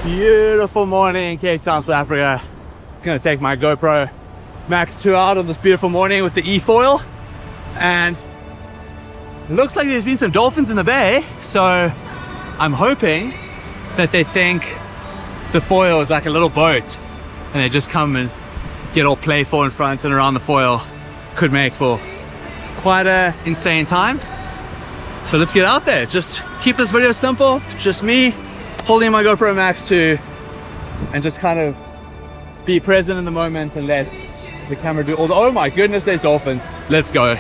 Beautiful morning in Cape Town, South Africa. Gonna take my GoPro MAX2 out on this beautiful morning with the e-foil, and it looks like there's been some dolphins in the bay, so I'm hoping that they think the foil is like a little boat and they just come and get all playful in front and around the foil. Could make for quite a insane time. So let's get out there. Just keep this video simple, just me holding my GoPro MAX2 and just kind of be present in the moment and let the camera do all the, oh my goodness, there's dolphins. Let's go.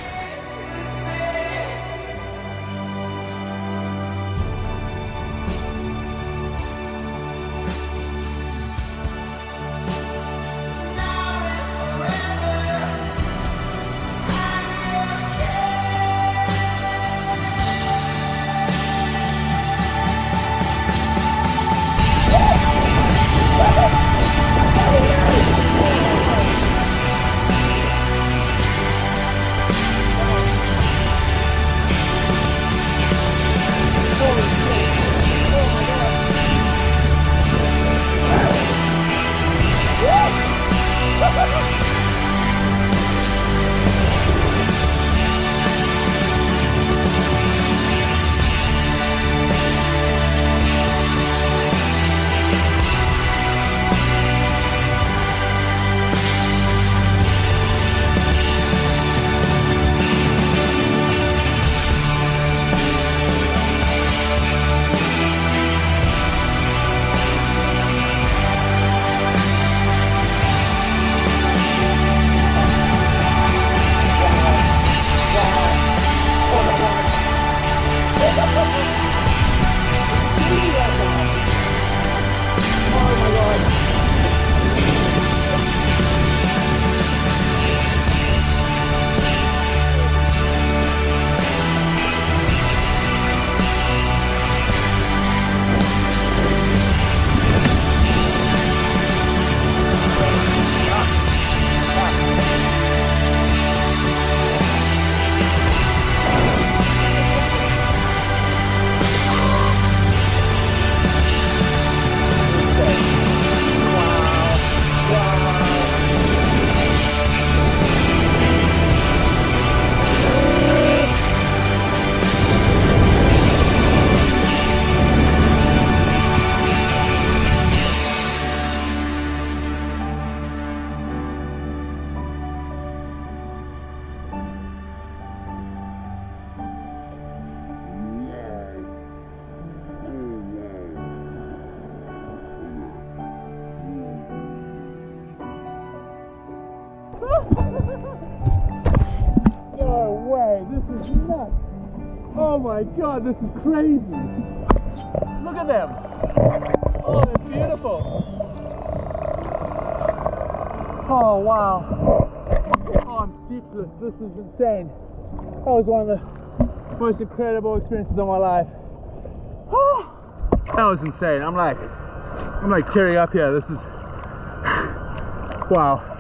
No way, this is nuts. Oh my god, this is crazy. Look at them. Oh, they're beautiful. Oh wow. Oh, I'm speechless. This is insane. That was one of the most incredible experiences of my life. Oh, that was insane. I'm like tearing up here. This is wow.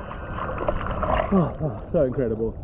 Oh, so incredible.